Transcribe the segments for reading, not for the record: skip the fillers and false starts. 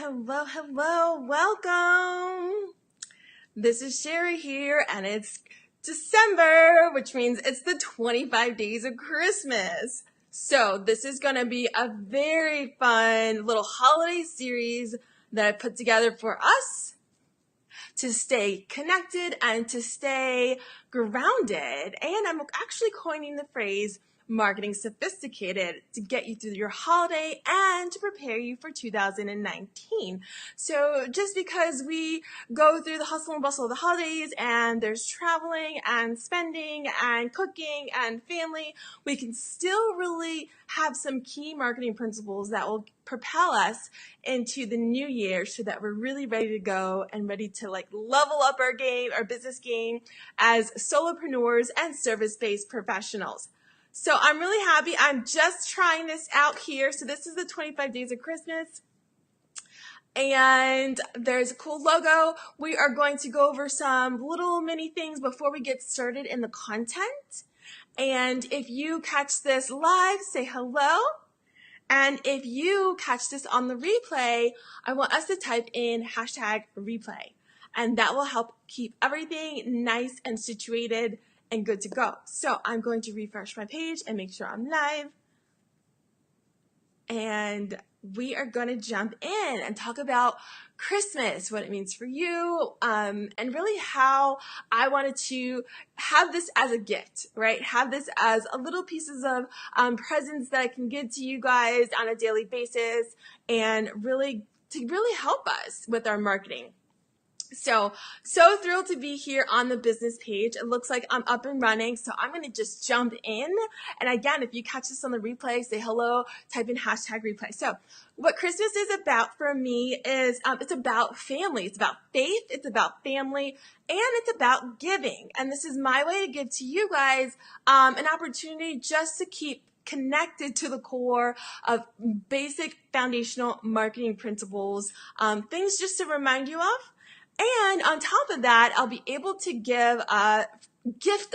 Hello, hello, welcome. This is Sherry here, and it's December, which means it's the 25 days of Christmas. So this is going to be a very fun little holiday series that I put together for us to stay connected and to stay grounded. And I'm actually coining the phrase marketing sophisticated to get you through your holiday and to prepare you for 2019. So just because we go through the hustle and bustle of the holidays and there's traveling and spending and cooking and family, we can still really have some key marketing principles that will propel us into the new year so that we're really ready to go and ready to level up our game, our business game as solopreneurs and service-based professionals. So I'm really happy. I'm just trying this out here. So this is the 25 days of Christmas. And there's a cool logo. We are going to go over some little mini things before we get started in the content. And if you catch this live, say hello. And if you catch this on the replay, I want us to type in #replay. And that will help keep everything nice and situated and good to go. So I'm going to refresh my page and make sure I'm live. And we are going to jump in and talk about Christmas, what it means for you, and really how I wanted to have this as a gift, right? Have this as a little pieces of presents that I can give to you guys on a daily basis and really to really help us with our marketing. So thrilled to be here on the business page. It looks like I'm up and running, so I'm going to just jump in. And again, if you catch this on the replay, say hello, type in #replay. So what Christmas is about for me is it's about family. It's about faith. It's about family. And it's about giving. And this is my way to give to you guys an opportunity just to keep connected to the core of basic foundational marketing principles, things just to remind you of. And on top of that, I'll be able to gift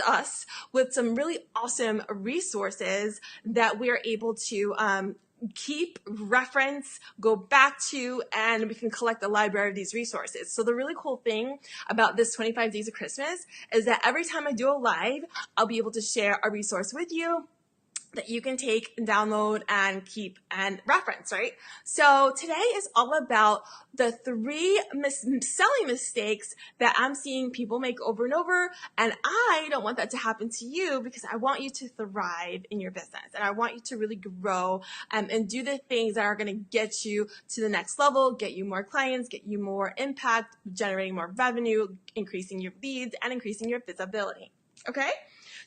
us with some really awesome resources that we're able to keep, reference, go back to, and we can collect a library of these resources. So the really cool thing about this 25 days of Christmas is that every time I do a live, I'll be able to share a resource with you that you can take and download and keep and reference, right? So today is all about the 3 selling mistakes that I'm seeing people make over and over, and I don't want that to happen to you because I want you to thrive in your business, and I want you to really grow and do the things that are going to get you to the next level, get you more clients, get you more impact, generating more revenue, increasing your leads, and increasing your visibility, okay?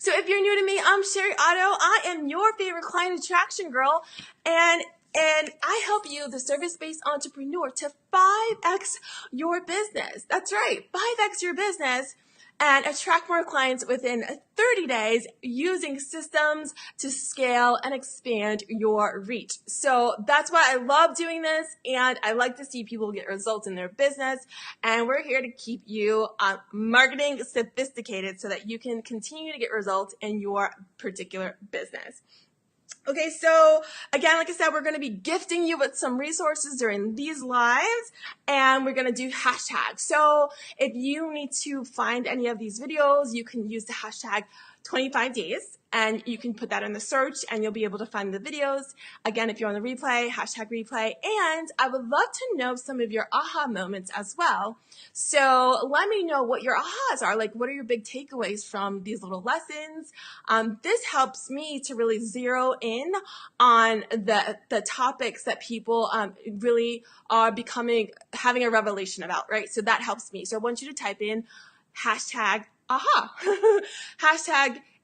So if you're new to me, I'm Sherry Otto. I am your favorite client attraction girl, and I help you, the service-based entrepreneur, to 5x your business. That's right, 5x your business and attract more clients within 30 days using systems to scale and expand your reach. So that's why I love doing this, and I like to see people get results in their business, and we're here to keep you marketing sophisticated so that you can continue to get results in your particular business. Okay, so again, like I said, we're going to be gifting you with some resources during these lives, and we're going to do hashtags. So if you need to find any of these videos, you can use the hashtag 25 days, and you can put that in the search, and you'll be able to find the videos. Again, if you're on the replay, #replay, and I would love to know some of your aha moments as well. So let me know what your ahas are, like what are your big takeaways from these little lessons. This helps me to really zero in on the topics that people really are having a revelation about, right? So that helps me. So I want you to type in #aha,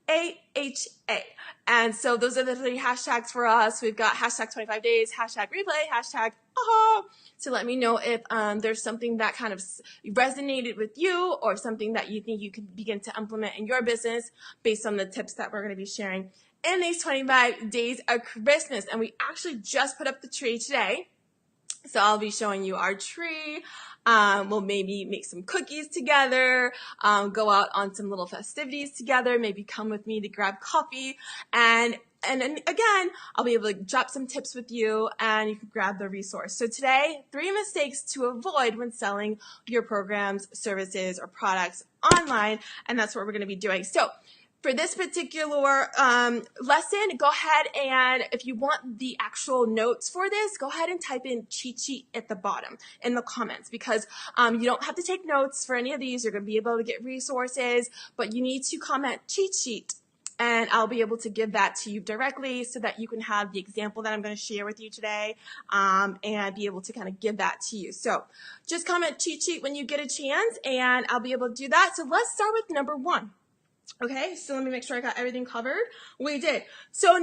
#AHA. And so those are the 3 hashtags for us. We've got #25 days, #replay, #aha. So let me know if there's something that kind of resonated with you or something that you think you could begin to implement in your business based on the tips that we're going to be sharing in these 25 days of Christmas. And we actually just put up the tree today. So I'll be showing you our tree. We'll maybe make some cookies together, go out on some little festivities together, maybe come with me to grab coffee. And And then again, I'll be able to drop some tips with you and you can grab the resource. So today, 3 mistakes to avoid when selling your programs, services, or products online. And that's what we're going to be doing. So for this particular lesson, go ahead and if you want the actual notes for this, go ahead and type in cheat sheet at the bottom in the comments, because you don't have to take notes for any of these. You're going to be able to get resources, but you need to comment cheat sheet. And I'll be able to give that to you directly so that you can have the example that I'm going to share with you today and be able to kind of give that to you. So just comment cheat sheet when you get a chance and I'll be able to do that. So let's start with number 1. Okay, so let me make sure I got everything covered. We did. So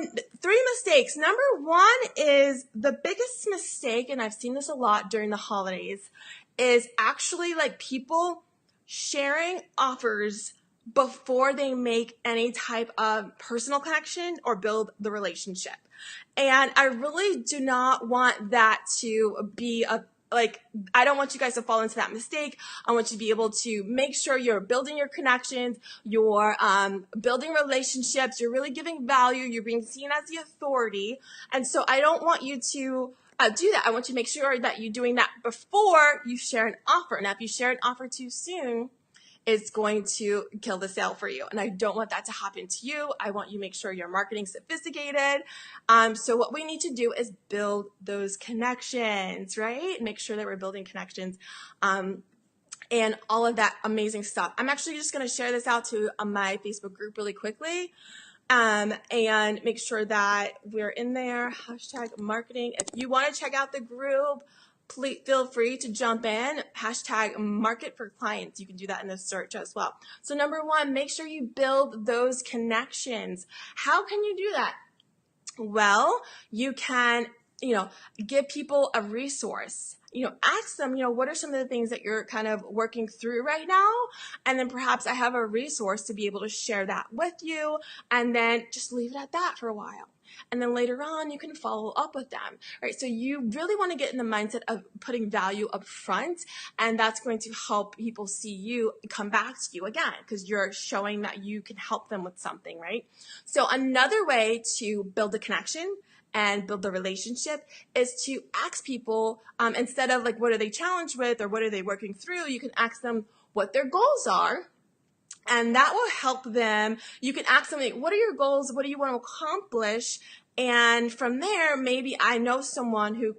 3 mistakes. Number 1 is the biggest mistake, and I've seen this a lot during the holidays, is actually like people sharing offers before they make any type of personal connection or build the relationship. And I really do not want that to be I don't want you guys to fall into that mistake. I want you to be able to make sure you're building your connections, you're building relationships, you're really giving value, you're being seen as the authority. And so I don't want you to do that. I want you to make sure that you're doing that before you share an offer. Now, if you share an offer too soon, it's going to kill the sale for you. And I don't want that to happen to you. I want you to make sure your marketing sophisticated. So what we need to do is build those connections, right? Make sure that we're building connections and all of that amazing stuff. I'm actually just going to share this out to my Facebook group really quickly and make sure that we're in there. Hashtag marketing. If you want to check out the group, please feel free to jump in. Hashtag market for clients. You can do that in the search as well. So number 1, make sure you build those connections. How can you do that? Well, you can, give people a resource. Ask them, what are some of the things that you're kind of working through right now? And then perhaps I have a resource to be able to share that with you, and then just leave it at that for a while. And then later on, you can follow up with them, right? So you really want to get in the mindset of putting value up front, and that's going to help people see you come back to you again because you're showing that you can help them with something, right? So another way to build a connection and build the relationship is to ask people, instead of like, what are they challenged with or what are they working through, you can ask them what their goals are. And that will help them. You can ask them, like, what are your goals? What do you want to accomplish? And from there, maybe I know someone who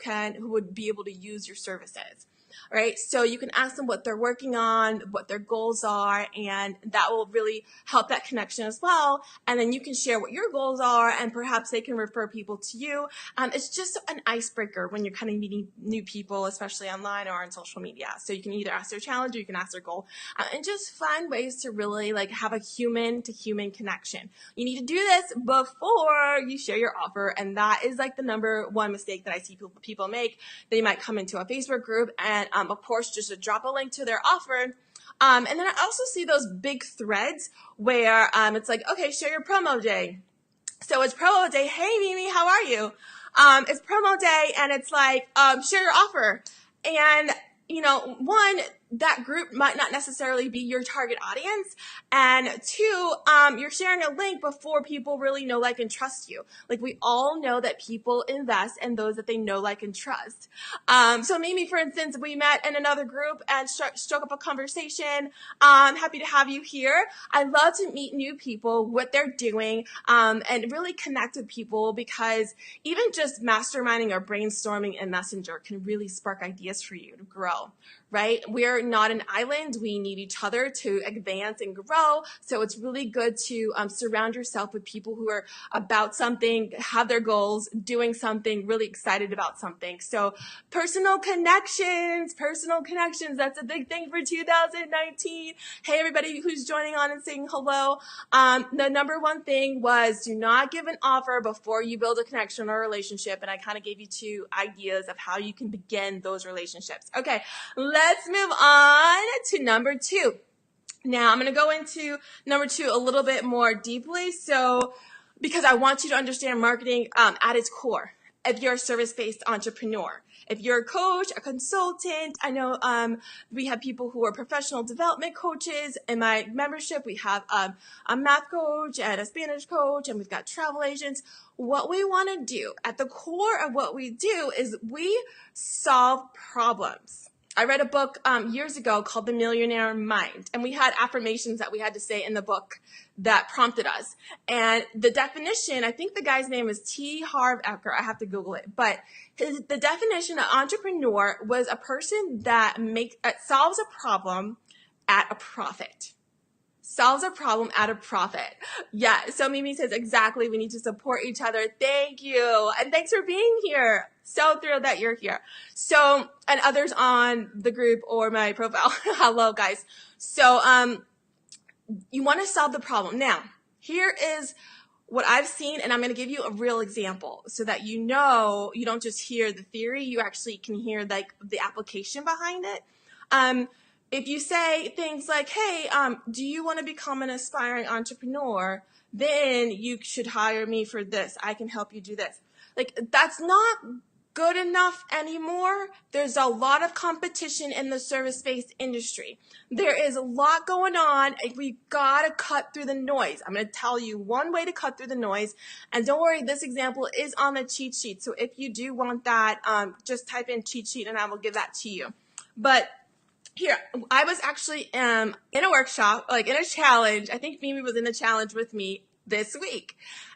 would be able to use your services. Right? So you can ask them what they're working on, what their goals are, and that will really help that connection as well. And then you can share what your goals are, and perhaps they can refer people to you. It's just an icebreaker when you're kind of meeting new people, especially online or on social media. So you can either ask their challenge or you can ask their goal, and just find ways to really have a human-to-human connection. You need to do this before you share your offer, and that is the number 1 mistake that I see people make. They might come into a Facebook group and of course, just to drop a link to their offer. And then I also see those big threads where it's like, okay, share your promo day. So it's promo day. Hey, Mimi, how are you? It's promo day, and it's like, share your offer. And, 1, that group might not necessarily be your target audience. And 2, you're sharing a link before people really know, like, and trust you. We all know that people invest in those that they know, like, and trust. So Mimi, for instance, we met in another group and struck up a conversation. I'm happy to have you here. I love to meet new people, what they're doing, and really connect with people, because even just masterminding or brainstorming in Messenger can really spark ideas for you to grow. Right? We're not an island. We need each other to advance and grow. So it's really good to surround yourself with people who are about something, have their goals, doing something, really excited about something. So personal connections, that's a big thing for 2019. Hey, everybody who's joining on and saying hello. The number 1 thing was, do not give an offer before you build a connection or a relationship. And I kind of gave you 2 ideas of how you can begin those relationships. Okay, let's move on to number 2. Now, I'm going to go into number 2 a little bit more deeply, because I want you to understand marketing at its core. if you're a service-based entrepreneur. If you're a coach, a consultant, I know we have people who are professional development coaches. In my membership, we have a math coach and a Spanish coach, and we've got travel agents. What we want to do, at the core of what we do, is we solve problems. I read a book years ago called The Millionaire Mind, and we had affirmations that we had to say in the book that prompted us. And the definition, I think the guy's name is T. Harv Eker, I have to Google it, but the definition of entrepreneur was a person that solves a problem at a profit. Solves a problem at a profit. Yeah, so Mimi says, exactly, we need to support each other. Thank you. And thanks for being here. So thrilled that you're here. So, and others on the group or my profile. Hello, guys. So, you want to solve the problem. Now, here is what I've seen, and I'm going to give you a real example so that you know you don't just hear the theory, you actually can hear like the application behind it. If you say things like, hey, do you want to become an aspiring entrepreneur? Then you should hire me for this. I can help you do this. Like, that's not good enough anymore. There's a lot of competition in the service-based industry. There is a lot going on, and we gotta cut through the noise. I'm gonna tell you one way to cut through the noise, and don't worry, this example is on the cheat sheet. So if you do want that, just type in cheat sheet and I will give that to you. But here, I was actually in a workshop, like in a challenge. I think Mimi was in the challenge with me this week.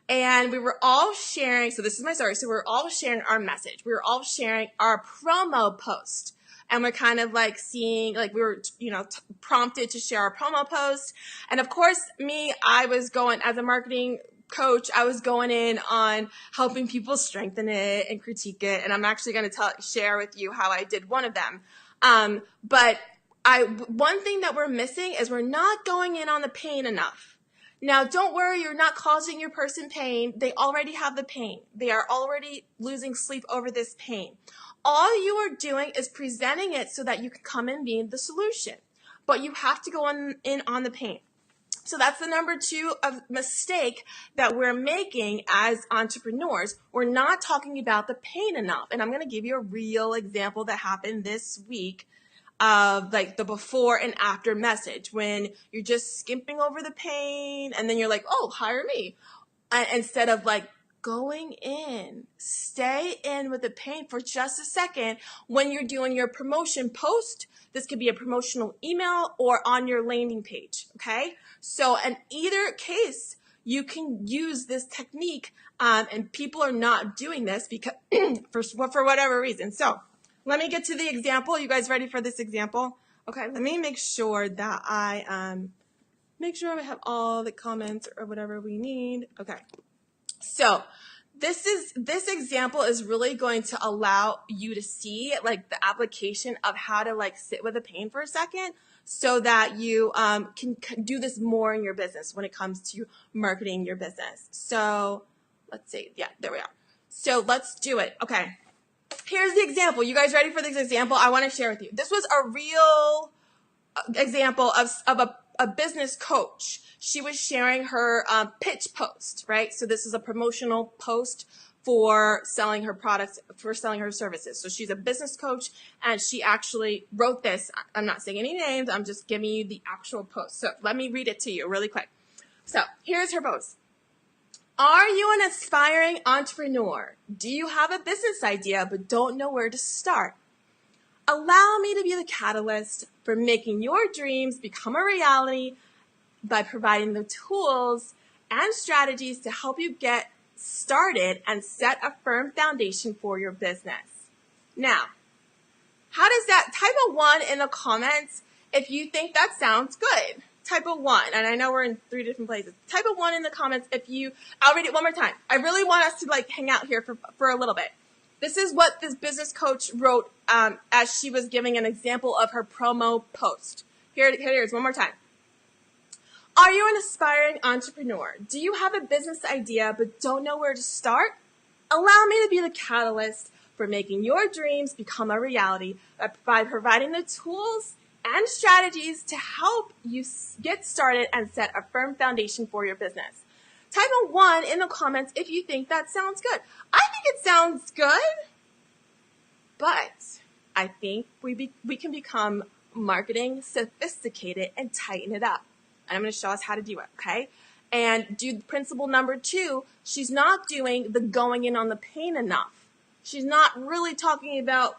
And we were all sharing, so this is my story, so we were all sharing our message. We were all sharing our promo post. And we're kind of like seeing, like we were, prompted to share our promo post. And of course, I was going, as a marketing coach, I was going in on helping people strengthen it and critique it. And I'm actually going to share with you how I did one of them. But one thing that we're missing is we're not going in on the pain enough. Now, don't worry, you're not causing your person pain. They already have the pain. They are already losing sleep over this pain. All you are doing is presenting it so that you can come and be the solution. But you have to go in on the pain. So that's the number 2 of mistake that we're making as entrepreneurs. We're not talking about the pain enough. And I'm going to give you a real example that happened this week of like the before and after message, when you're just skimping over the pain and then you're like, oh, hire me. Instead of like going in, stay in with the pain for just a second when you're doing your promotion post. This could be a promotional email or on your landing page, okay? So in either case, you can use this technique, and people are not doing this because for whatever reason. So let me get to the example. You guys ready for this example? Okay, let me make sure that I have all the comments or whatever we need. Okay. So this example is really going to allow you to see like the application of how to like sit with the pain for a second so that you can do this more in your business when it comes to marketing your business. So let's see. Yeah, there we are. So let's do it. Okay. Here's the example. You guys ready for this example? I want to share with you. This was a real example of a business coach. She was sharing her pitch post, right? So this is a promotional post for selling her products, for selling her services. So she's a business coach, and she actually wrote this. I'm not saying any names. I'm just giving you the actual post. So let me read it to you really quick. So here's her post. Are you an aspiring entrepreneur? Do you have a business idea but don't know where to start? Allow me to be the catalyst for making your dreams become a reality by providing the tools and strategies to help you get started and set a firm foundation for your business. Now, how does that, type a 1 in the comments if you think that sounds good. Type a 1, and I know we're in 3 different places. Type a 1 in the comments if you, I'll read it one more time. I really want us to like hang out here for a little bit. This is what this business coach wrote as she was giving an example of her promo post. Here it is, one more time. Are you an aspiring entrepreneur? Do you have a business idea but don't know where to start? Allow me to be the catalyst for making your dreams become a reality by providing the tools and strategies to help you get started and set a firm foundation for your business. Type a 1 in the comments if you think that sounds good. I think it sounds good, but I think we can become marketing sophisticated and tighten it up. And I'm going to show us how to do it, okay? And do principle number 2, she's not doing the going in on the pain enough. She's not really talking about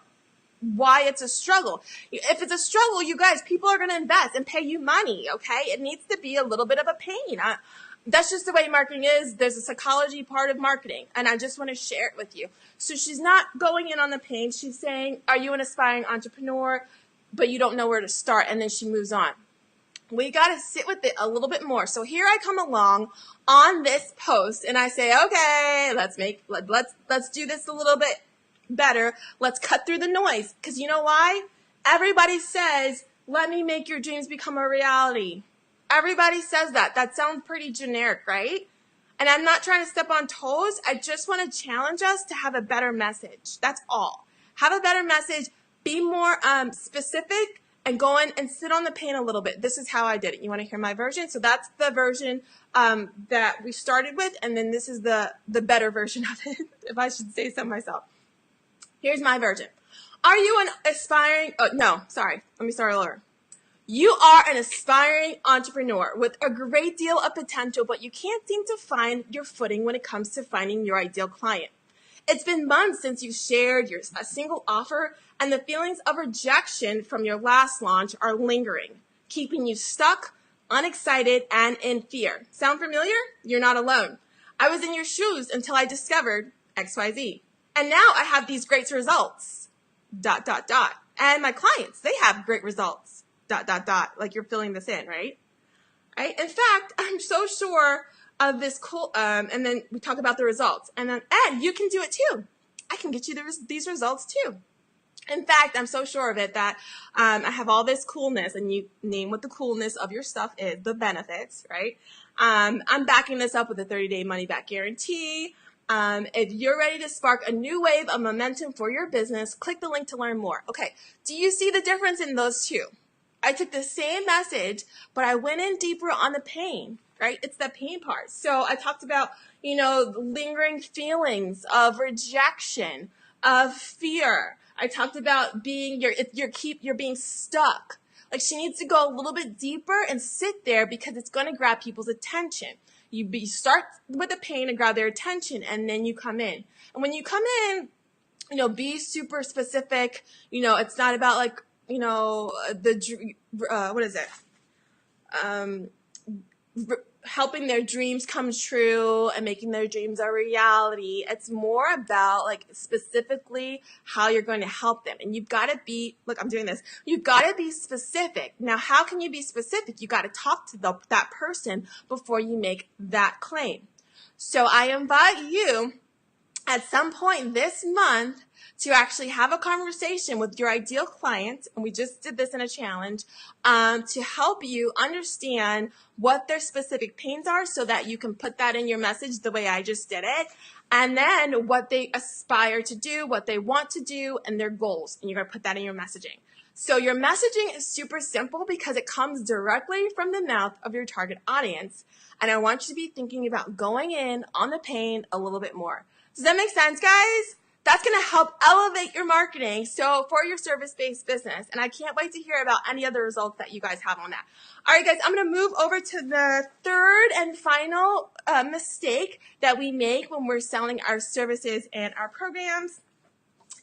why it's a struggle. If it's a struggle, you guys, people are going to invest and pay you money, okay? It needs to be a little bit of a pain. That's just the way marketing is. There's a psychology part of marketing, and I just want to share it with you. So she's not going in on the pain. She's saying, are you an aspiring entrepreneur, but you don't know where to start, and then she moves on. We got to sit with it a little bit more. So here I come along on this post, and I say, okay, let's do this a little bit better. Let's cut through the noise. Because you know why? Everybody says, let me make your dreams become a reality. Everybody says that. That sounds pretty generic, right? And I'm not trying to step on toes. I just want to challenge us to have a better message. That's all. Have a better message. Be more specific and go in and sit on the pain a little bit. This is how I did it. You want to hear my version? So that's the version that we started with, and then this is the better version of it, if I should say so myself. Here's my version. Are you an aspiring, no, sorry, let me start all over. You are an aspiring entrepreneur with a great deal of potential, but you can't seem to find your footing when it comes to finding your ideal client. It's been months since you shared a single offer, and the feelings of rejection from your last launch are lingering, keeping you stuck, unexcited, and in fear. Sound familiar? You're not alone. I was in your shoes until I discovered XYZ. And now I have these great results, ... And my clients, they have great results, ... Like you're filling this in, right? Right? In fact, I'm so sure of this cool, and then we talk about the results. And then, and you can do it too. I can get you these results too. In fact, I'm so sure of it that I have all this coolness, and you name what the coolness of your stuff is, the benefits, right? I'm backing this up with a 30-day money-back guarantee. If you're ready to spark a new wave of momentum for your business, click the link to learn more. Okay, do you see the difference in those two? I took the same message, but I went in deeper on the pain, right? It's the pain part. So I talked about, lingering feelings of rejection, of fear. I talked about you're being stuck. Like she needs to go a little bit deeper and sit there because it's going to grab people's attention. You start with the pain and grab their attention, and then you come in. And when you come in, be super specific. It's not about like, what is it? Helping their dreams come true and making their dreams a reality. It's more about like specifically how you're going to help them. And you've got to be, look, I'm doing this. You've got to be specific. Now, how can you be specific? You got to talk to that person before you make that claim. So I invite you at some point this month to actually have a conversation with your ideal client, and we just did this in a challenge, to help you understand what their specific pains are so that you can put that in your message the way I just did it, and then what they aspire to do, what they want to do, and their goals, and you're going to put that in your messaging. So your messaging is super simple because it comes directly from the mouth of your target audience, and I want you to be thinking about going in on the pain a little bit more. Does that make sense, guys? That's going to help elevate your marketing for your service-based business. And I can't wait to hear about any other results that you guys have on that. All right, guys, I'm going to move over to the third and final mistake that we make when we're selling our services and our programs.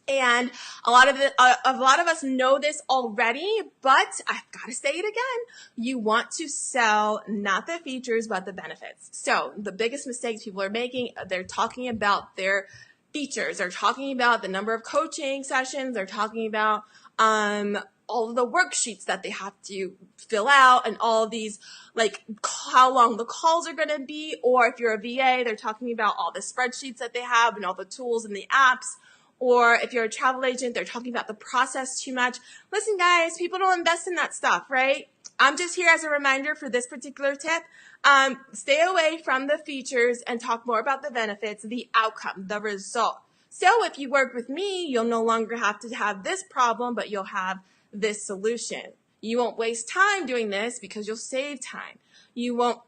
And a lot of us know this already, but I've got to say it again. You want to sell not the features, but the benefits. So the biggest mistakes people are making, they're talking about their features. They're talking about the number of coaching sessions. They're talking about all of the worksheets that they have to fill out and all of these, like how long the calls are going to be. Or if you're a VA, they're talking about all the spreadsheets that they have and all the tools and the apps. Or if you're a travel agent, they're talking about the process too much. Listen, guys, people don't invest in that stuff, right? I'm just here as a reminder for this particular tip. Stay away from the features and talk more about the benefits, the outcome, the result. So if you work with me, you'll no longer have to have this problem, but you'll have this solution. You won't waste time doing this because you'll save time. You won't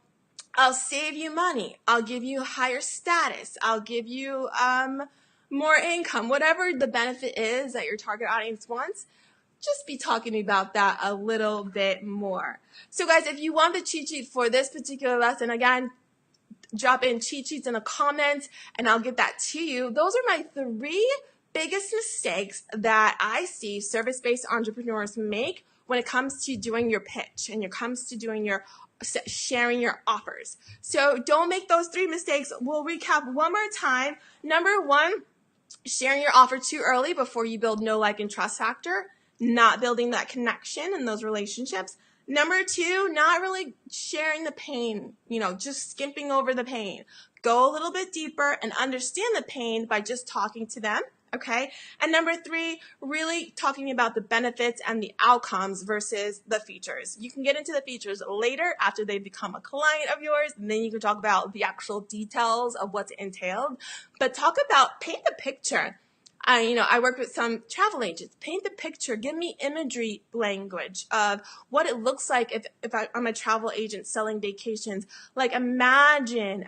I'll save you money. I'll give you higher status. I'll give you more income. Whatever the benefit is that your target audience wants, just be talking about that a little bit more. So guys, if you want the cheat sheet for this particular lesson, again, drop in cheat sheets in the comments and I'll get that to you. Those are my 3 biggest mistakes that I see service-based entrepreneurs make when it comes to doing your pitch and it comes to doing your sharing your offers. So don't make those 3 mistakes. We'll recap one more time. Number 1, sharing your offer too early before you build know, like, and trust factor, not building that connection in those relationships. Number 2, not really sharing the pain, just skimping over the pain. Go a little bit deeper and understand the pain by just talking to them, okay? And number 3, really talking about the benefits and the outcomes versus the features. You can get into the features later after they become a client of yours, and then you can talk about the actual details of what's entailed. But paint the picture. I work with some travel agents. Paint the picture. Give me imagery language of what it looks like if I'm a travel agent selling vacations. Like imagine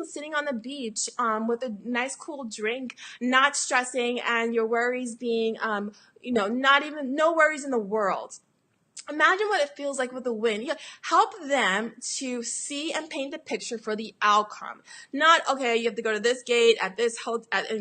sitting on the beach with a nice cool drink, not stressing, and your worries being, no worries in the world. Imagine what it feels like with the wind. Help them to see and paint the picture for the outcome. Not, okay, you have to go to this gate in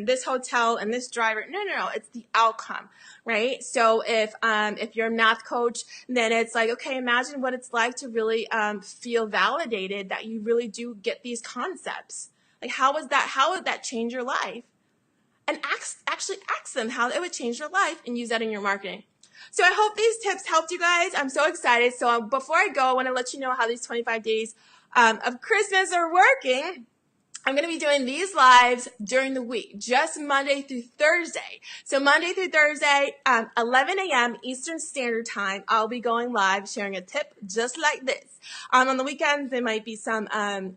this hotel and this driver. No. It's the outcome, right? So if you're a math coach, then it's like, okay, imagine what it's like to really feel validated that you really do get these concepts. Like how would that change your life? And actually ask them how it would change your life and use that in your marketing. So I hope these tips helped you guys. I'm so excited. So before I go, I want to let you know how these 25 days of Christmas are working. I'm going to be doing these lives during the week, just Monday through Thursday. So Monday through Thursday, 11 a.m. Eastern Standard Time, I'll be going live sharing a tip just like this. On the weekends, there might be some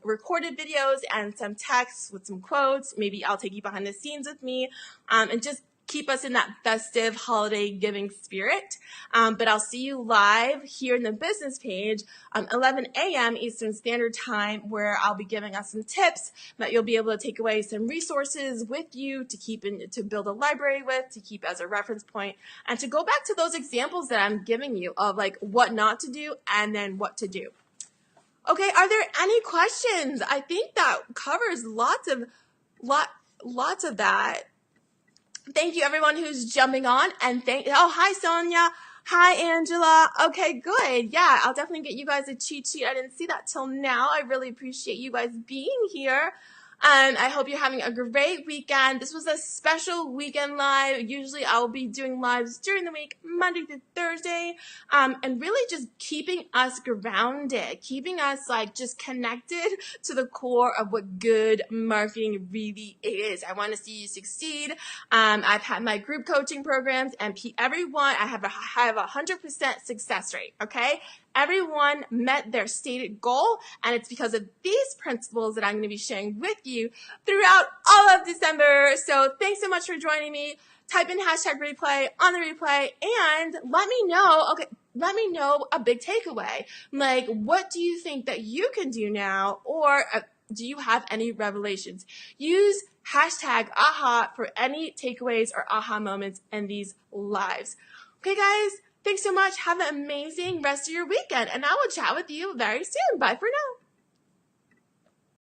recorded videos and some texts with some quotes. Maybe I'll take you behind the scenes with me and just keep us in that festive holiday giving spirit. But I'll see you live here in the business page 11 a.m. Eastern Standard Time, where I'll be giving us some tips that you'll be able to take away some resources with you to build a library with, to keep as a reference point, and to go back to those examples that I'm giving you of like what not to do and then what to do. Okay, are there any questions? I think that covers lots of that. Thank you everyone who's jumping on, and hi Sonia, hi Angela. Okay, good. Yeah, I'll definitely get you guys a cheat sheet. I didn't see that till now. I really appreciate you guys being here. And I hope you're having a great weekend. This was a special weekend live. Usually I'll be doing lives during the week, Monday through Thursday, and really just keeping us grounded, keeping us like just connected to the core of what good marketing really is. I want to see you succeed. I've had my group coaching programs, and everyone, I have a 100% success rate, okay? Everyone met their stated goal, and it's because of these principles that I'm going to be sharing with you throughout all of December. So thanks so much for joining me. Type in #replay on the replay and let me know a big takeaway. Like, what do you think that you can do now, or do you have any revelations? Use #aha for any takeaways or aha moments in these lives. Okay, guys? Thanks so much. Have an amazing rest of your weekend, and I will chat with you very soon. Bye for now.